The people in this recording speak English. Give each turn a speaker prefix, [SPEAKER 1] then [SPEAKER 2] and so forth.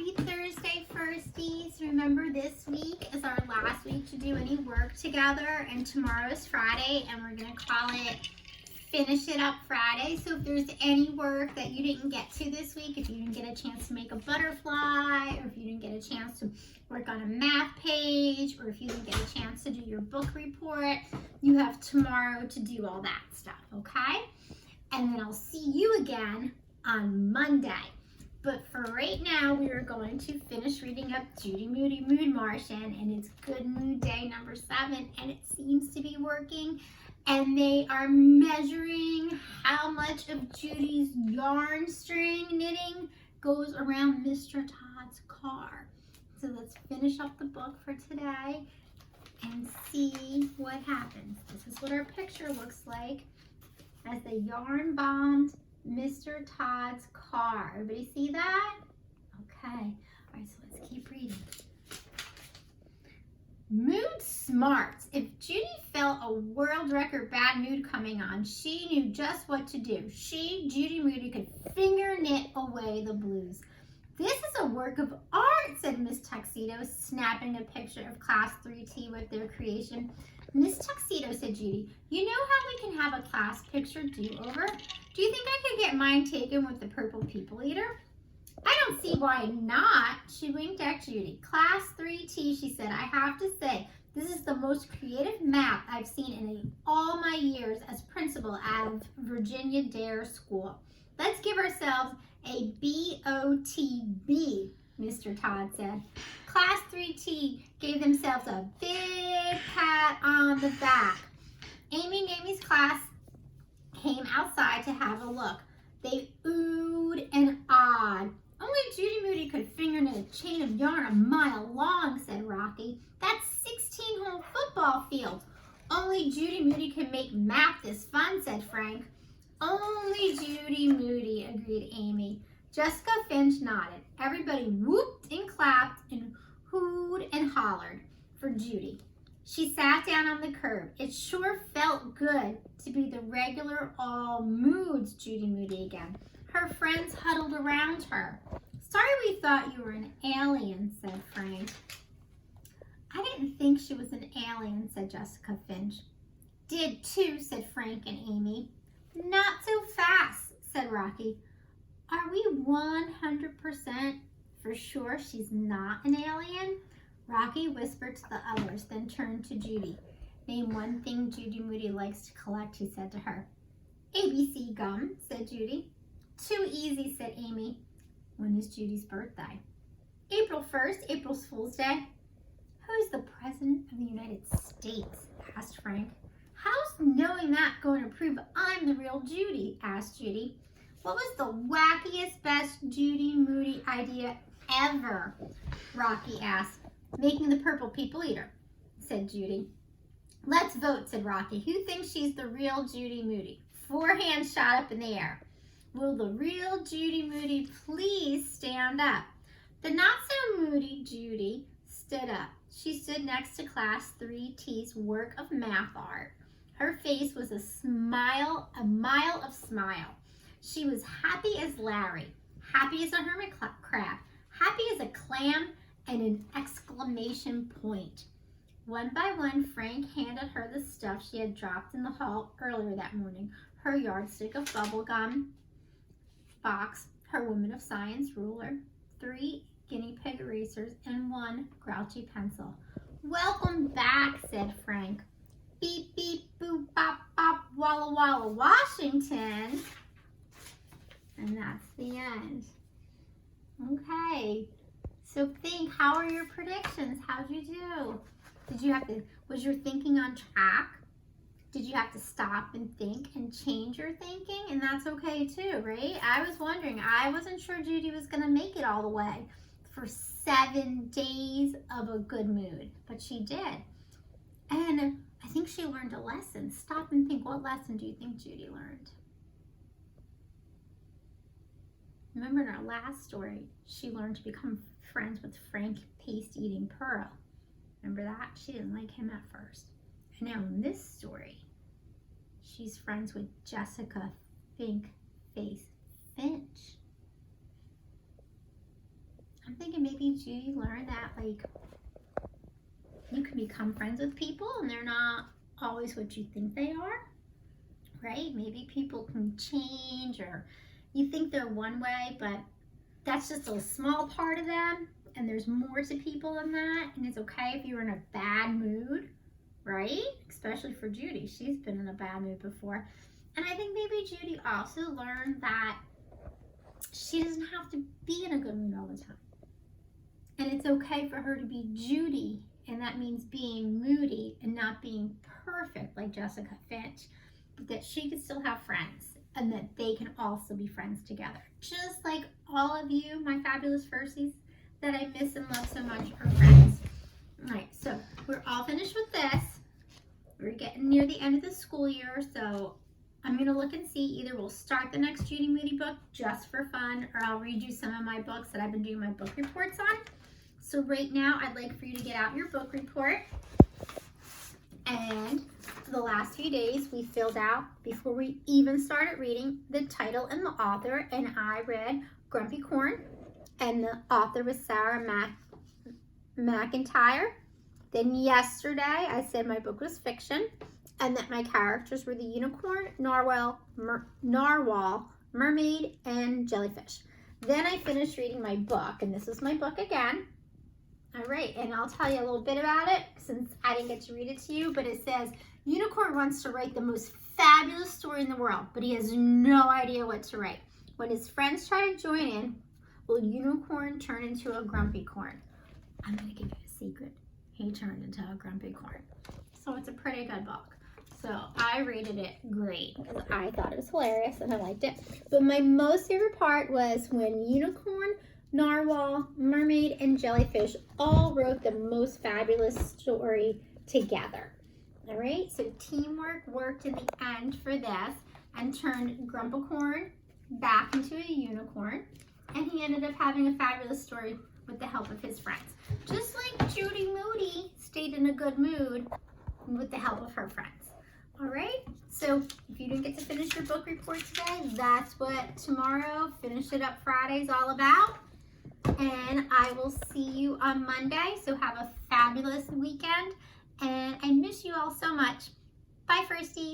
[SPEAKER 1] Happy Thursday, firsties. Remember, this week is our last week to do any work together, and tomorrow is Friday, and we're going to call it Finish It Up Friday. So if there's any work that you didn't get to this week, if you didn't get a chance to make a butterfly, or if you didn't get a chance to work on a math page, or if you didn't get a chance to do your book report, you have tomorrow to do all that stuff, okay? And then I'll see you again on Monday. But for right now, we are going to finish reading up Judy Moody Mood Martian, and it's Good Mood Day number 7, and it seems to be working. And they are measuring how much of Judy's yarn string knitting goes around Mr. Todd's car. So let's finish up the book for today and see what happens. This is what our picture looks like as the yarn bombed Mr. Todd's car. Everybody see that? Okay. All right, so let's keep reading. Mood smarts. If Judy felt a world record bad mood coming on, she knew just what to do. She, Judy Moody, could finger knit away the blues. This is a work of art, said Miss Tuxedo, snapping a picture of Class 3T with their creation. Miss Tuxedo, said Judy, you know how we can have a class picture do-over? Do you think I could get mine taken with the purple people eater? I don't see why not, she winked at Judy. Class 3T, she said, I have to say, this is the most creative map I've seen in all my years as principal of Virginia Dare School. Let's give ourselves a BOTB, Mr. Todd said. Class 3T gave themselves a big pat on the back. Amy and Amy's class came outside to have a look. They oohed and awed. Only Judy Moody could finger knit a chain of yarn a mile long, said Rocky. That's 16-hole football fields. Only Judy Moody can make math this fun, said Frank. Only Judy Moody, agreed Amy. Jessica Finch nodded. Everybody whooped and clapped and hooed and hollered for Judy. She sat down on the curb. It sure felt good to be the regular all moods Judy Moody again. Her friends huddled around her. Sorry we thought you were an alien, said Frank. I didn't think she was an alien, said Jessica Finch. Did too, said Frank and Amy. Not so fast, said Rocky. Are we 100% for sure she's not an alien? Rocky whispered to the others, then turned to Judy. Name one thing Judy Moody likes to collect, he said to her. ABC gum, said Judy. Too easy, said Amy. When is Judy's birthday? April 1st, April's Fool's Day. Who's the President of the United States? Asked Frank. How's knowing that going to prove I'm the real Judy? Asked Judy. What was the wackiest, best Judy Moody idea ever? Rocky asked. Making the purple people eater, said Judy. Let's vote, said Rocky. Who thinks she's the real Judy Moody? 4 hands shot up in the air. Will the real Judy Moody please stand up? The not-so-moody Judy stood up. She stood next to Class 3T's work of math art. Her face was a mile of smile. She was happy as Larry, happy as a hermit crab, happy as a clam, and an exclamation point. One by one, Frank handed her the stuff she had dropped in the hall earlier that morning. Her yardstick of bubble gum box, her Woman of Science ruler, 3 guinea pig erasers, and 1 grouchy pencil. Welcome back, said Frank. Beep, beep, boop, bop, bop, walla, walla, Washington. And that's the end. Okay. So think, how are your predictions? How'd you do? Was your thinking on track? Did you have to stop and think and change your thinking? And that's okay too, right? I was wondering, I wasn't sure Judy was gonna make it all the way for 7 days of a good mood, but she did. And I think she learned a lesson. Stop and think, what lesson do you think Judy learned? Remember in our last story, she learned to become friends with Frank Paste-Eating Pearl. Remember that? She didn't like him at first. And now in this story, she's friends with Jessica Finch. I'm thinking thinking maybe Judy learned that, like, you can become friends with people and they're not always what you think they are, right? Maybe people can change, or you think they're one way, but that's just a small part of them, and there's more to people than that. And it's okay if you're in a bad mood, right? Especially for Judy. She's been in a bad mood before. And I think maybe Judy also learned that she doesn't have to be in a good mood all the time. And it's okay for her to be Judy, and that means being moody and not being perfect like Jessica Finch, but that she can still have friends and that they can also be friends together. Just like all of you, my fabulous Firsties that I miss and love so much, are friends. All right, so we're all finished with this. We're getting near the end of the school year, so I'm going to look and see. Either we'll start the next Judy Moody book just for fun, or I'll read you some of my books that I've been doing my book reports on. So right now, I'd like for you to get out your book report. And for the last few days, we filled out, before we even started reading, the title and the author. And I read Grumpy Corn, and the author was Sarah McIntyre. Then yesterday, I said my book was fiction, and that my characters were the unicorn, narwhal, mermaid, and jellyfish. Then I finished reading my book, and this is my book again. All right, and I'll tell you a little bit about it since I didn't get to read it to you, but it says, Unicorn wants to write the most fabulous story in the world, but he has no idea what to write. When his friends try to join in, will Unicorn turn into a grumpy corn? I'm going to give you a secret. He turned into a grumpy corn. So it's a pretty good book. So I rated it great because I thought it was hilarious and I liked it. But my most favorite part was when Unicorn, narwhal, mermaid, and jellyfish all wrote the most fabulous story together. All right, so teamwork worked in the end for this and turned Grumpicorn back into a unicorn, and he ended up having a fabulous story with the help of his friends. Just like Judy Moody stayed in a good mood with the help of her friends. All right, so if you didn't get to finish your book report today, that's what tomorrow, Finish It Up Friday is all about. And I will see you on Monday. So have a fabulous weekend. And I miss you all so much. Bye, Firsties.